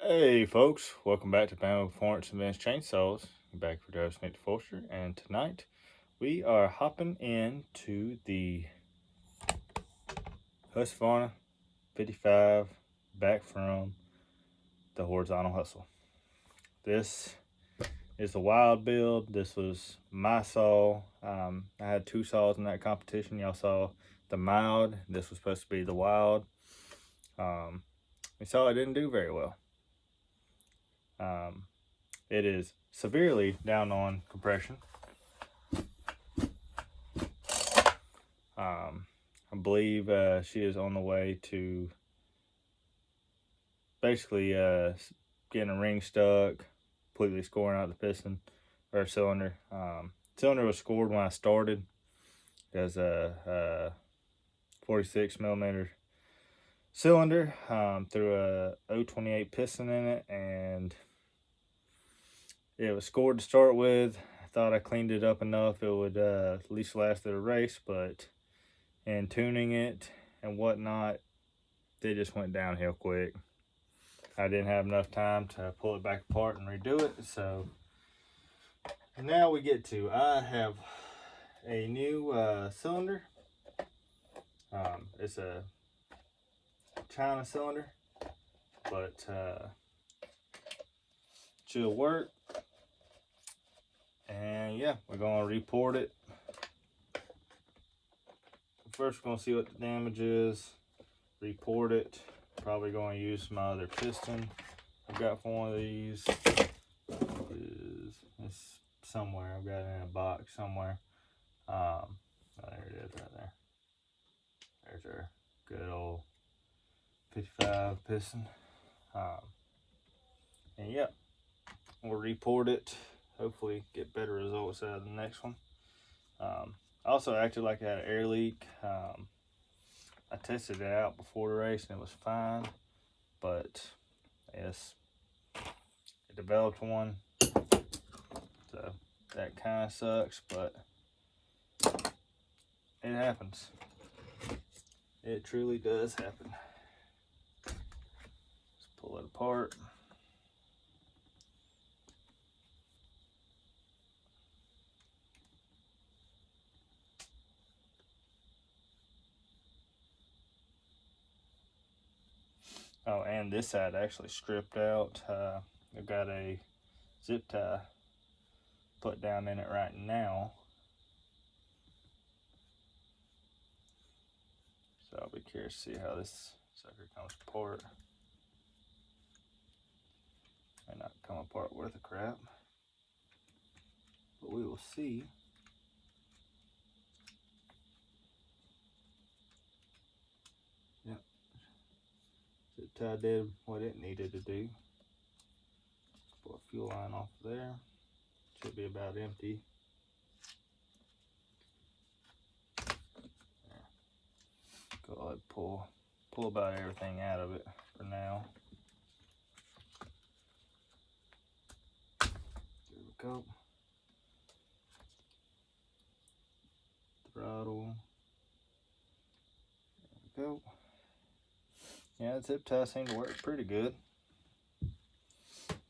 Hey folks, welcome back to Bamboo Performance Advanced Chainsaws. I'm back with Joe Smith Forster, and tonight we are hopping into the Husqvarna 55 back from the Horizontal Hustle. This is the wild build. This was my saw. I had two saws in that competition. Y'all saw the mild. This was supposed to be the wild. We saw it didn't do very well. It is severely down on compression. I believe she is on the way to basically getting a ring stuck, completely scoring out the piston or cylinder. Cylinder was scored when I started. There's a 46 millimeter cylinder through a 028 piston in it, and it was scored to start with. I thought I cleaned it up enough it would at least last the race, but in tuning it and whatnot, they just went downhill quick. I didn't have enough time to pull it back apart and redo it, so now we get to, I have a new cylinder. It's a China cylinder, but should work. And yeah, we're gonna report it. First, we're gonna see what the damage is, report it. Probably going to use my other piston I've got for one of these. It's somewhere. I've got it in a box somewhere. Oh, there it is right there. There's our good old 55 piston. And yeah, we'll report it. Hopefully get better results out of the next one. Also acted like I had an air leak. I tested it out before the race and it was fine, but yes, it developed one, so that kind of sucks, but it happens. It truly does happen. Let's pull it apart. Oh, and this side actually stripped out. I've got a zip tie put down in it right now. So I'll be curious to see how this sucker comes apart. May not come apart worth a crap, but we will see. Yep. Zip tie did what it needed to do. Pull a fuel line off there. Should be about empty. There. Go ahead, pull about everything out of it for now. There we go. Throttle. There we go. Yeah, the zip tie seemed to work pretty good.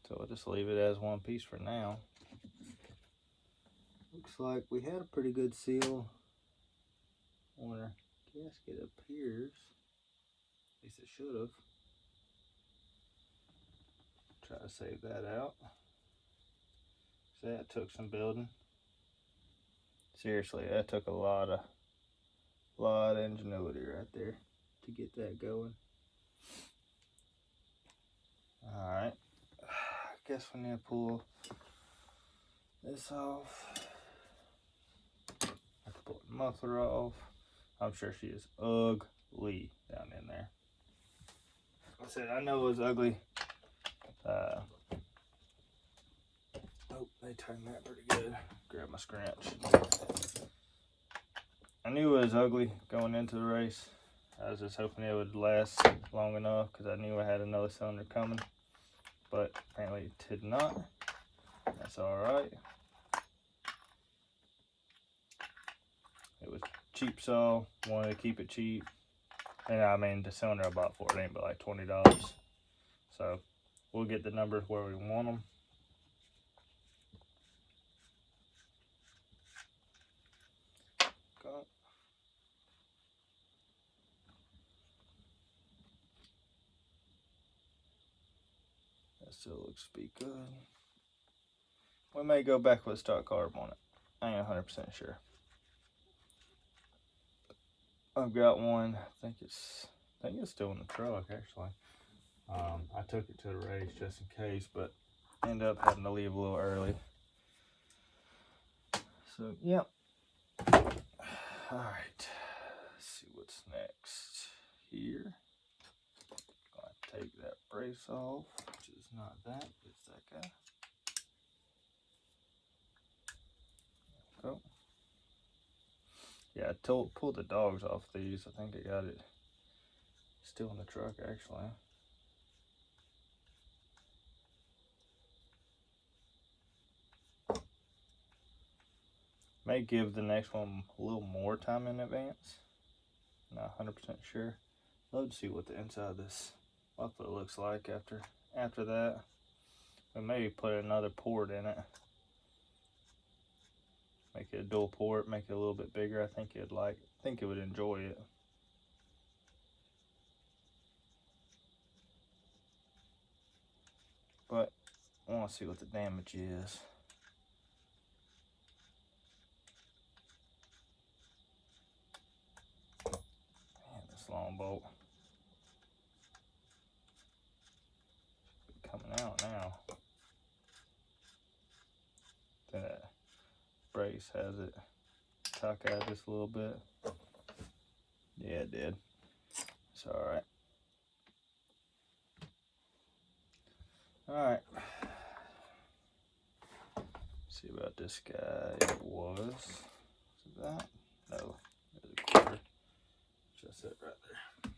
So I'll just leave it as one piece for now. Looks like we had a pretty good seal on our gasket, appears. At least it should have. Try to save that out. So that took some building. Seriously, that took a lot of ingenuity right there to get that going. Alright. I guess we need to pull this off. I have to pull the muffler off. I'm sure she is ugly down in there. I said I know it was ugly. Oh, they turned that pretty good. Grab my scratch. I knew it was ugly going into the race. I was just hoping it would last long enough because I knew I had another cylinder coming. But apparently it did not. That's alright. It was cheap saw. Wanted to keep it cheap. And I mean, the cylinder I bought for it ain't but like $20. So we'll get the numbers where we want them. Okay. That still looks to be good. We may go back with stock carb on it. I ain't 100% sure. I've got one. I think it's still in the truck actually. I took it to the race just in case, but ended up having to leave a little early. So yep. All right. Let's see what's next here. Gonna take that brace off, which is not that, it's that guy. Go. Yeah, I pulled the dogs off these. I think I got it still in the truck actually. May give the next one a little more time in advance. Not 100% sure. Love to see what the inside of this muffler looks like after that. We maybe put another port in it. Make it a dual port, make it a little bit bigger. I think it would enjoy it. But I want to see what the damage is. Man, this long bolt should be coming out now. That brace has it tuck out just a little bit. Yeah, it did. It's all right. All right. See about this guy. It was it that? No, there's a quarter. Just it right there.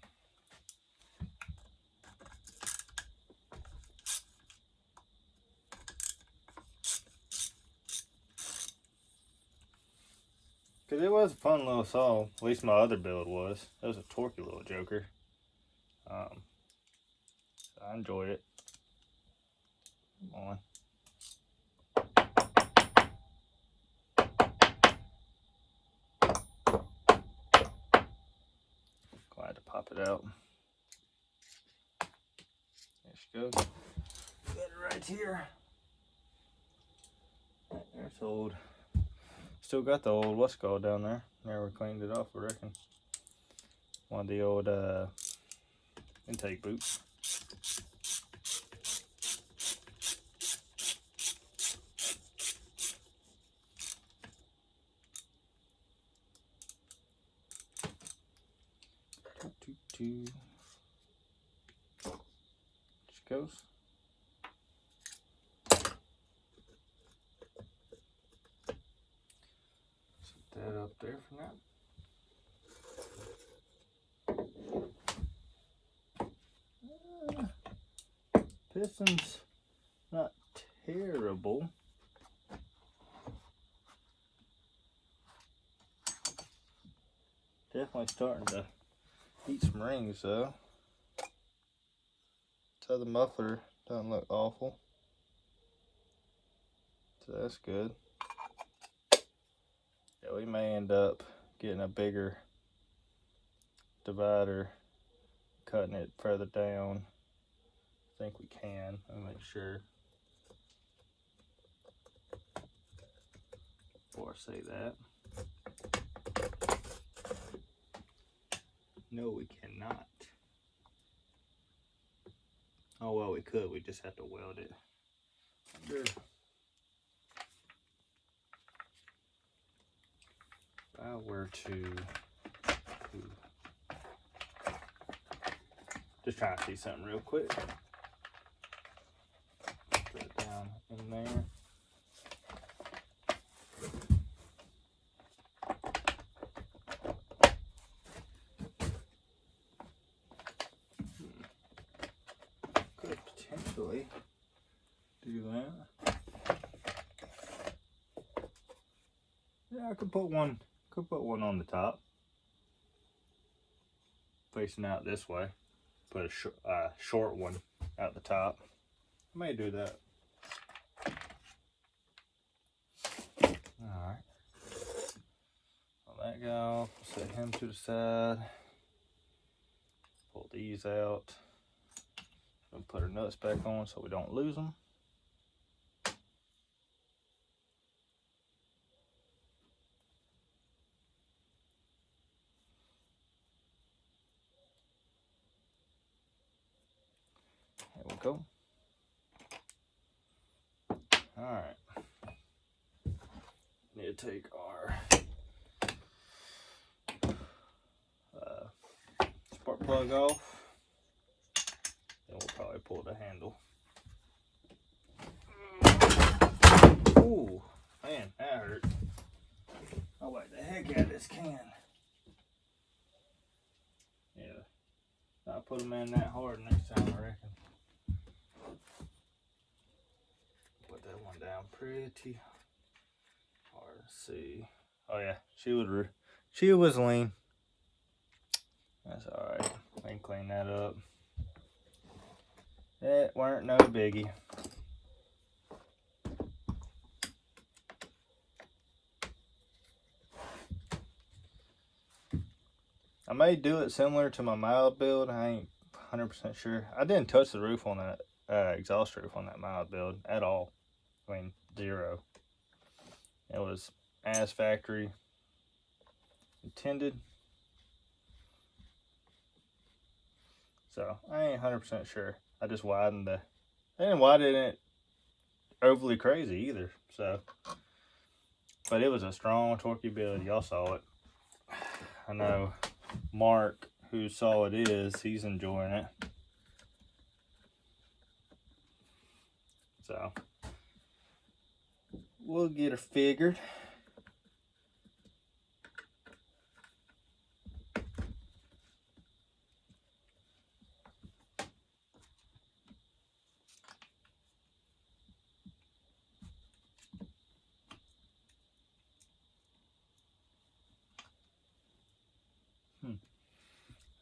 Cause it was a fun little saw. At least my other build was. It was a torquey little joker. I enjoyed it. Come on. Glad to pop it out. There she goes. Got it right here. There's old. Still got the old what's called down there. Never cleaned it off, I reckon. One of the old intake boots. Just goes. Set that up there for now. Piston's not terrible. Definitely starting to eat some rings though. So the muffler doesn't look awful. So that's good. Yeah, we may end up getting a bigger divider, cutting it further down. I think we can. I'll make sure before I say that. No, we cannot. Oh well, we could. We just have to weld it. If I were to just trying to see something real quick. Put it down in there. Could potentially do that. Yeah, I could put one on the top, facing out this way. Put a short one at the top. I may do that. Alright. Let that go off. Set him to the side. Pull these out. And put our nuts back on so we don't lose them. There we go. Alright. Need to take our spark plug off. Then we'll probably pull the handle. Ooh, man, that hurt. I'll whack the heck out of this can. Yeah, I'll put them in that hard next time, I reckon. Put that one down pretty hard. Let's see. Oh yeah, she was lean. That's all right. We can clean that up. It weren't no biggie. I may do it similar to my mild build. I ain't 100% sure. I didn't touch the roof on that exhaust roof on that mild build at all. I mean, zero. It was as factory intended. So I ain't 100% sure. I just widened I didn't widen it overly crazy either. So, but it was a strong, torquey build. Y'all saw it. I know Mark, who saw it he's enjoying it. So we'll get her figured.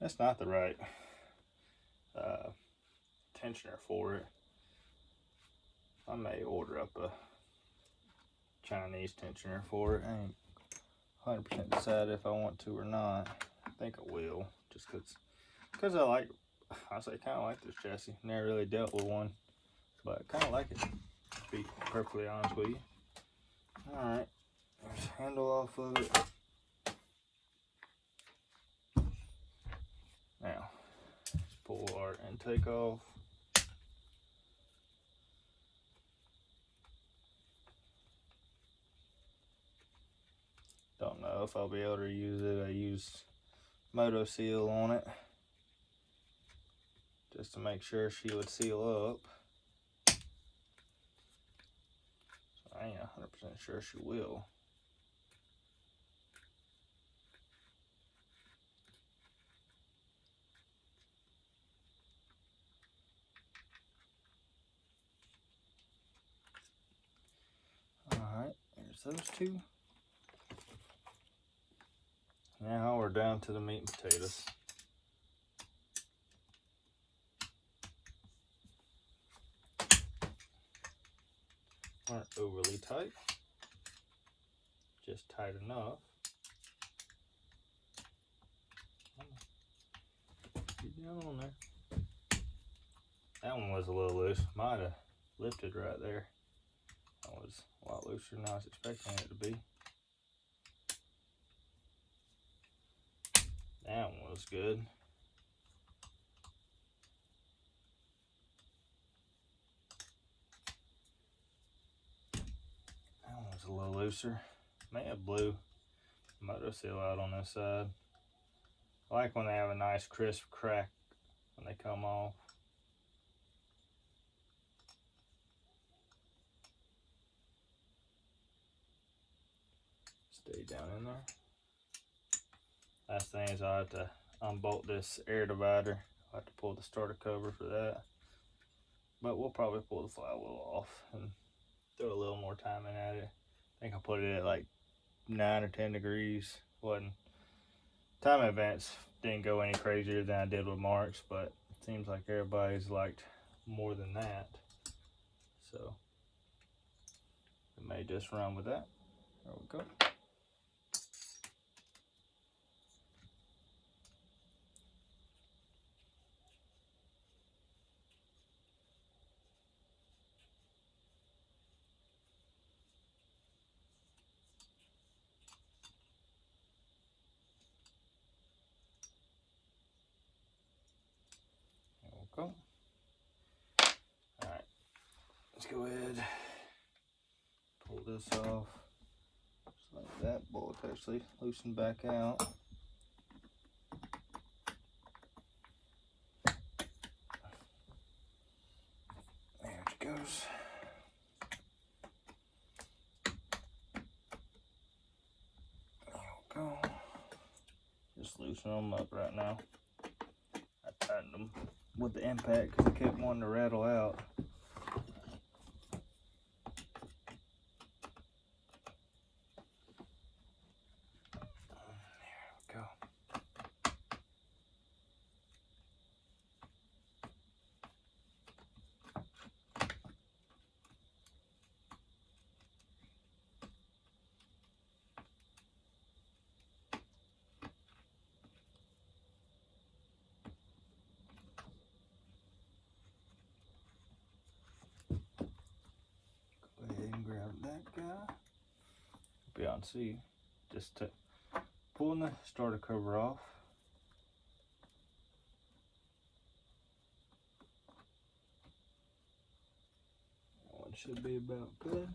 That's not the right tensioner for it. I may order up a Chinese tensioner for it. I ain't 100% decided if I want to or not. I think I will, just because I kind of like this chassis. Never really dealt with one, but I kind of like it, to be perfectly honest with you. Alright, there's the handle off of it. Now, let's pull our intake off. Don't know if I'll be able to use it. I used Moto Seal on it just to make sure she would seal up. So I ain't 100% sure she will. Alright, there's those two. Now we're down to the meat and potatoes. Aren't overly tight, just tight enough. Get down on there. That one was a little loose. Might have lifted right there. That was a lot looser than I was expecting it to be. That one was good. That one was a little looser. May have blew Moto Seal out on this side. I like when they have a nice crisp crack when they come off. Stay down in there. Last thing is I have to unbolt this air divider. I have to pull the starter cover for that. But we'll probably pull the flywheel off and throw a little more time in at it. I think I put it at like 9 or 10 degrees. Wasn't time advance didn't go any crazier than I did with Mark's, but it seems like everybody's liked more than that. so we may just run with that. There we go. There we go. All right, let's go ahead, pull this off. Just like that, bolt actually loosened back out. There it goes. There we go. Just loosen them up right now. I tightened them with the impact because I kept wanting to rattle out. Go ahead and grab that guy. Be on see, just pulling the starter cover off. That one should be about good.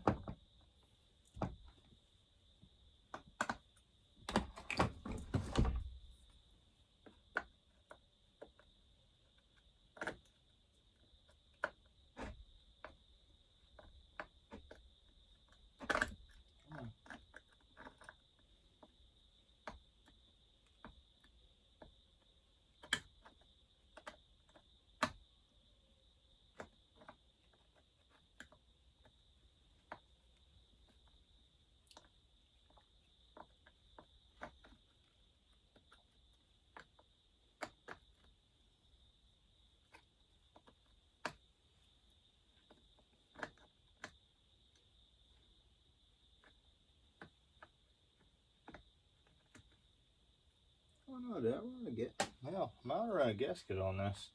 Oh no, did I run a gasket? Hell, I might run a gasket on this.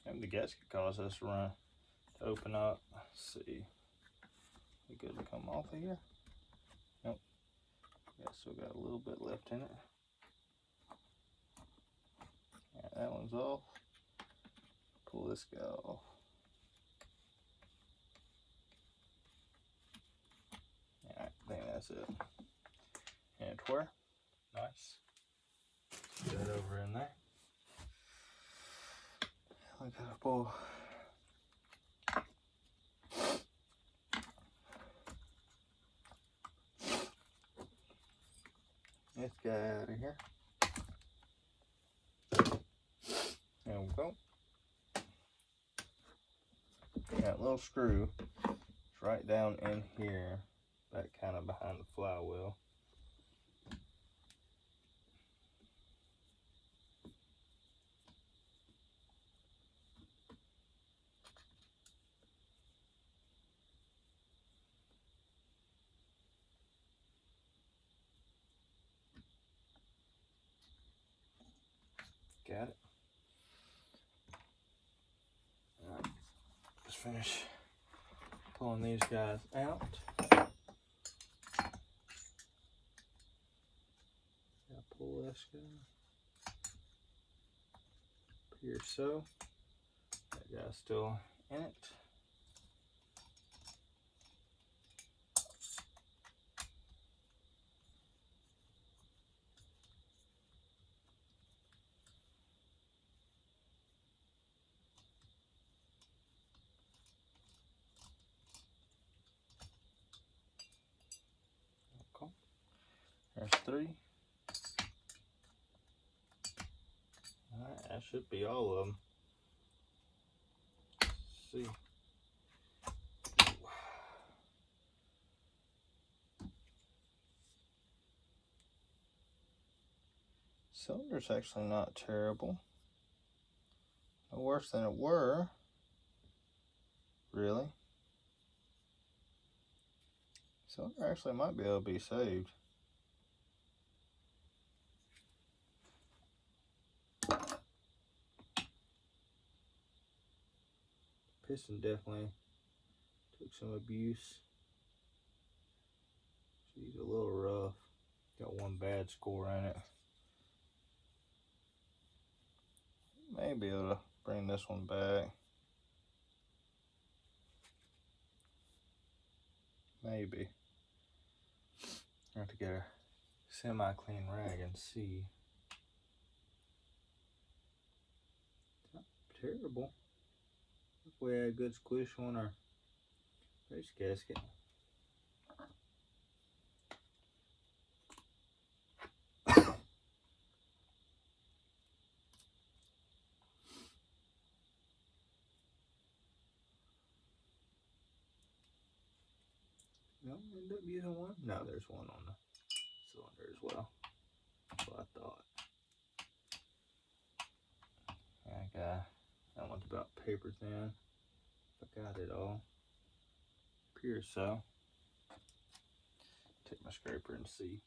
Maybe the gasket caused us to run, to open up. Let's see. We good to come off of here? Nope. Yeah, still got a little bit left in it. Yeah, that one's off. Pull this guy off. Yeah, I think that's it. And where? Nice. Put that over in there. I gotta pull this guy out of here. There we go. That little screw is right down in here, back kind of behind the flywheel. Got it. All right, let's finish pulling these guys out. Pull this guy up here, so that guy's still in it. Cool. There's 3. Alright, that should be all of them. Let's see. Cylinder's actually not terrible. No worse than it were. Really. Cylinder actually might be able to be saved. Piston definitely took some abuse. She's a little rough. Got one bad score in it. Maybe able to bring this one back. Maybe. I have to get a semi-clean rag and see. It's not terrible. If we had a good squish on our base gasket. No, end up using one? No, there's one on the cylinder as well. That's what I thought. That one's about paper thin. If I got it all. Appears so. Take my scraper and see.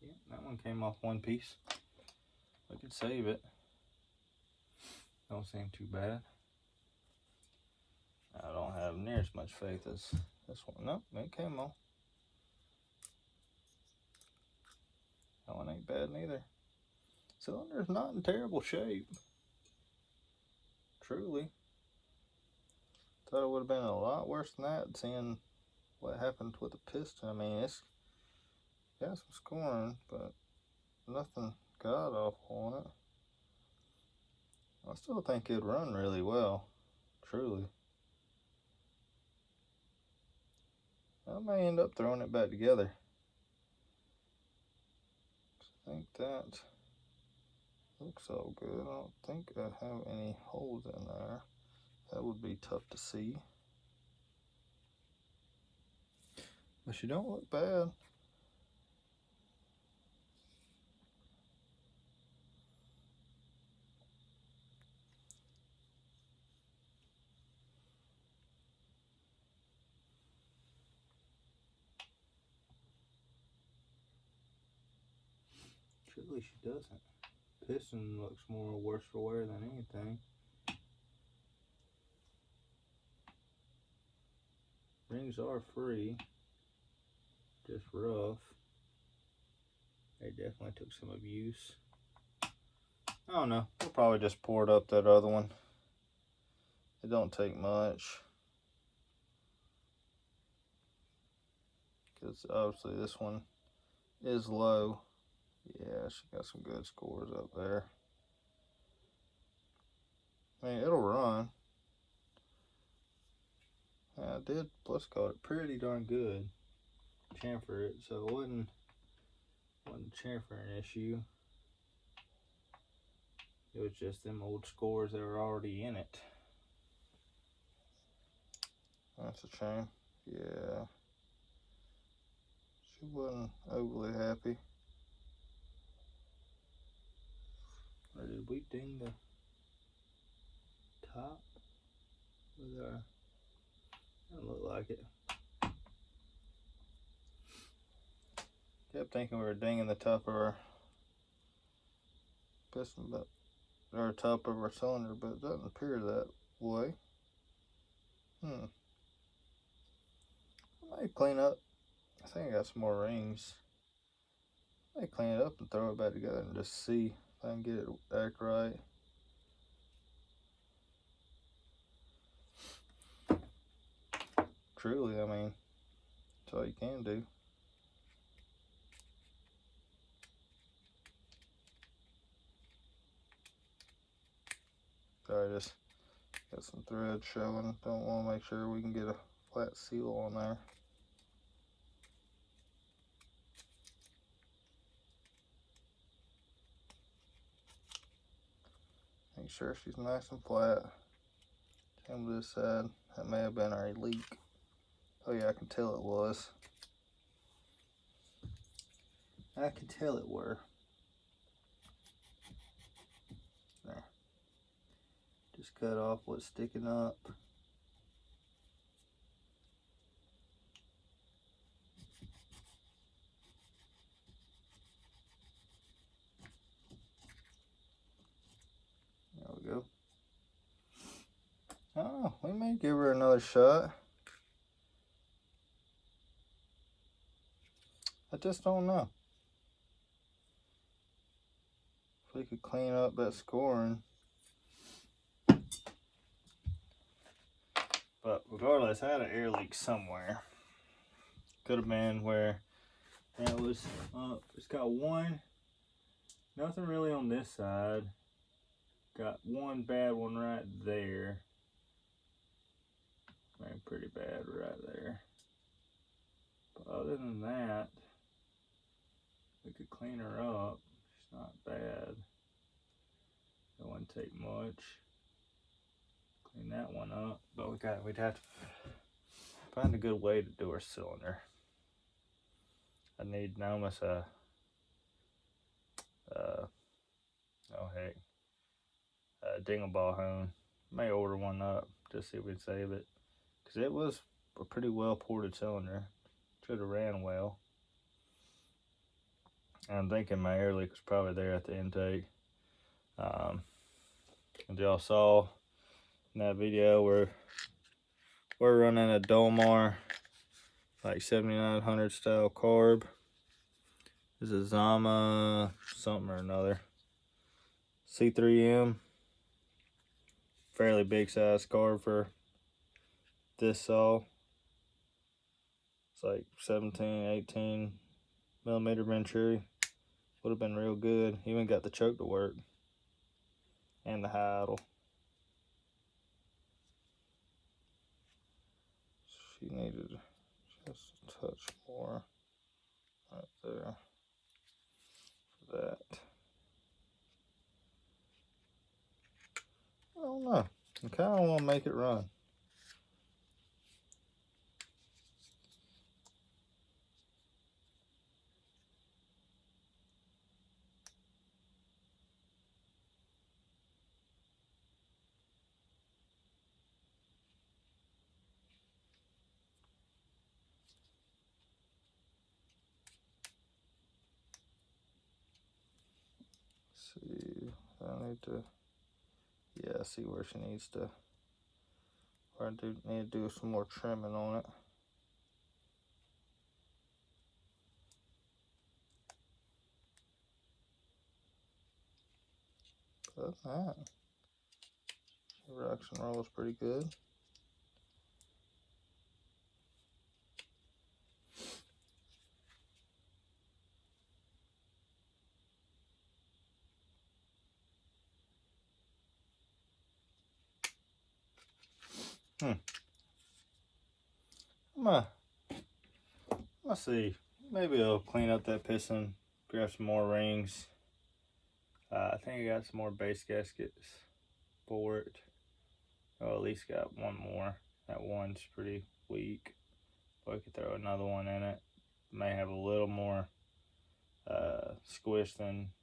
Yeah, that one came off one piece. I could save it. Don't seem too bad. I don't have near as much faith as this one. Nope, it came off. That one ain't bad neither. Cylinder's not in terrible shape. Truly. Thought it would have been a lot worse than that, seeing what happened with the piston. I mean, it's got some scoring, but nothing god awful on it. I still think it'd run really well. Truly. I may end up throwing it back together. I think that looks all good. I don't think I have any holes in there. That would be tough to see. But she don't look bad. Truly she doesn't. Piston looks more worse for wear than anything. Rings are free, just rough. They definitely took some abuse. I don't know. We'll probably just pour it up that other one. It don't take much. Because obviously this one is low. Yeah, she got some good scores up there. I mean, it'll run. I did plus caught it pretty darn good. Chamfer it, so it wasn't chamfering issue. It was just them old scores that were already in it. That's a shame. Yeah. She wasn't overly happy. Or did we ding the top with our... Doesn't look like it. Kept thinking we were dinging the top of our piston, but or top of our cylinder, but it doesn't appear that way. I might clean up. I think I got some more rings. I might clean it up and throw it back together and just see if I can get it back right. Truly, I mean, that's all you can do. Sorry, just got some thread showing. Don't want to make sure we can get a flat seal on there. Make sure she's nice and flat. Come to this side. That may have been our leak. Oh yeah, I can tell it was. I can tell it were. There. Just cut off what's sticking up. give her another shot. I just don't know. If we could clean up that scoring. But regardless, I had an air leak somewhere. Could have been where that was up. It's got one, nothing really on this side. Got one bad one right there. Maybe pretty bad right there. But other than that, we could clean her up. It's not bad. It wouldn't take much. Clean that one up. But we'd have to find a good way to do our cylinder. I need almost a dingle ball hone. May order one up just see if we can save it, because it was a pretty well ported cylinder. Should have ran well. I'm thinking my air leak was probably there at the intake. And y'all saw in that video we're running a Dolmar like 7900 style carb. This is a Zama something or another. C3M. Fairly big size carb for this saw. It's like 17, 18 millimeter venturi. Would have been real good. Even got the choke to work. And the high idle. She needed just a touch more right there for that. I don't know. I kind of want to make it run. See, I need to, yeah, I see where she needs to, or I do need to do some more trimming on it. But that, the reaction roll is pretty good. Let's see. Maybe I'll clean up that piston, grab some more rings. I think I got some more base gaskets for it. Oh, at least got one more. That one's pretty weak. But I could throw another one in it. May have a little more squish than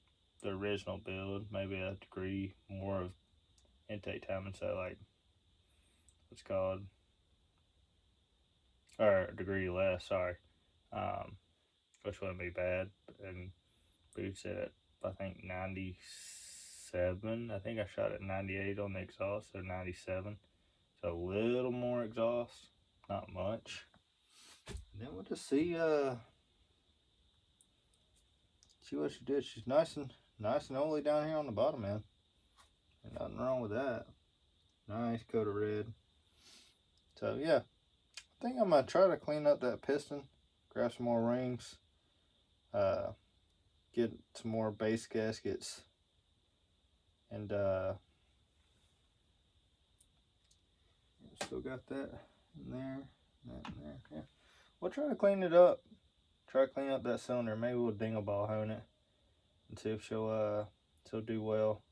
the original build. Maybe a degree more of intake time instead of like what's called, or a degree less, sorry. Which wouldn't be bad. And boots at I think 97. I think I shot at 98 on the exhaust, so 97. So a little more exhaust, not much. And then we'll just see what she did. She's nice and oily down here on the bottom, man. Ain't nothing wrong with that. Nice coat of red. So yeah, I think I'm gonna try to clean up that piston, grab some more rings, get some more base gaskets, and still got that in there, that in there. Yeah, we'll try to clean it up. Try to clean up that cylinder. Maybe we'll dingle ball hone it and see if she'll do well.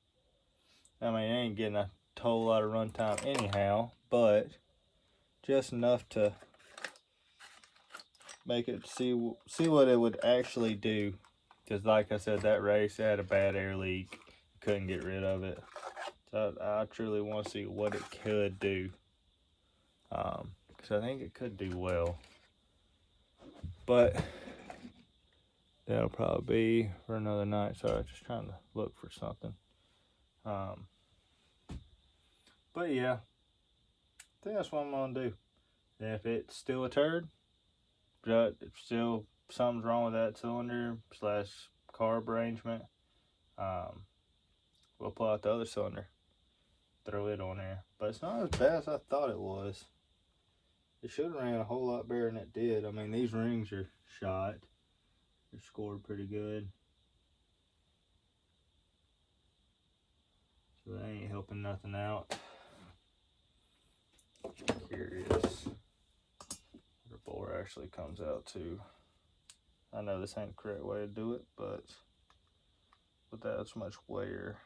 I mean, it ain't getting a whole lot of run time anyhow, but just enough to make it see what it would actually do. Because like I said, that race, it had a bad air leak. Couldn't get rid of it. So I truly want to see what it could do. Because I think it could do well. But that'll probably be for another night. Sorry, just trying to look for something. But yeah, think that's what I'm gonna do. And if it's still a turd, if still something's wrong with that cylinder slash carb arrangement, we'll pull out the other cylinder, throw it on there. But it's not as bad as I thought it was. It should have ran a whole lot better than it did. I mean, these rings are shot. They're scored pretty good. So that ain't helping nothing out. Curious what the bore actually comes out to. I know this ain't the correct way to do it, but with that much wear,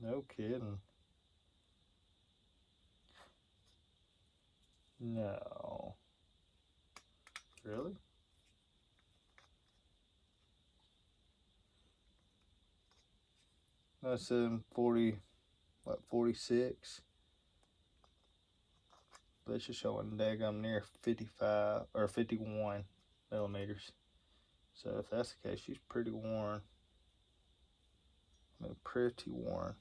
no kidding. No. Really? That's in 40, what, 46? But it's just showing daggum near 55 or 51 millimeters. So if that's the case, she's pretty worn. I mean, pretty worn.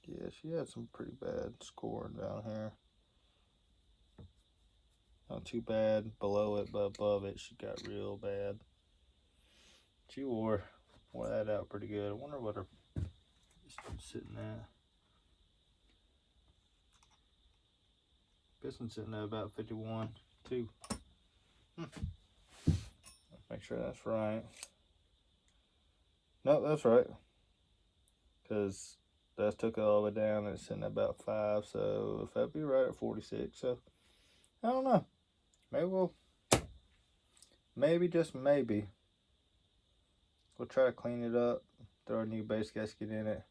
Yeah, she had some pretty bad scoring down here. Not too bad below it, but above it, she got real bad. She wore that out pretty good. I wonder what her piston's sitting at. Piston's sitting at about 51, too. Make sure that's right. No, that's right. Because that took it all the way down and it's sitting at about 5. So if that'd be right at 46. So I don't know. Maybe just maybe, we'll try to clean it up, throw a new base gasket in it,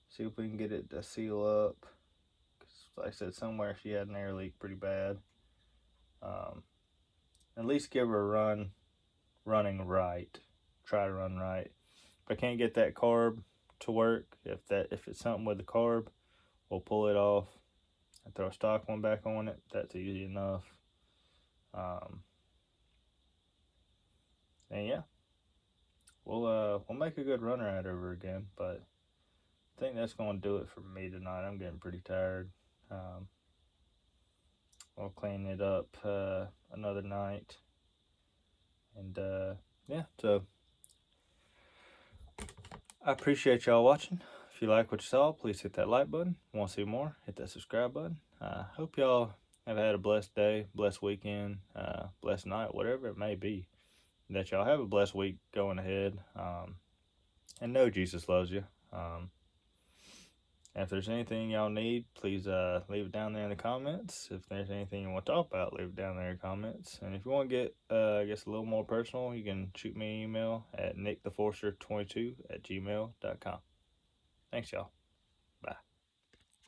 see if we can get it to seal up. Because like I said, somewhere she had an air leak pretty bad. At least give her a run, running right. Try to run right. If I can't get that carb to work, if it's something with the carb, we'll pull it off and throw a stock one back on it. That's easy enough. And yeah, we'll make a good runner at her again. But I think that's going to do it for me tonight. I'm getting pretty tired. I'll clean it up another night. And yeah, so I appreciate y'all watching. If you like what you saw, please hit that like button. Want to see more? Hit that subscribe button. Hope y'all have had a blessed day, blessed weekend, blessed night, whatever it may be. That y'all have a blessed week going ahead. And know Jesus loves you. If there's anything y'all need, please leave it down there in the comments. If there's anything you want to talk about, leave it down there in the comments. And if you want to get, I guess, a little more personal, you can shoot me an email at nicktheforester22@gmail.com. Thanks, y'all.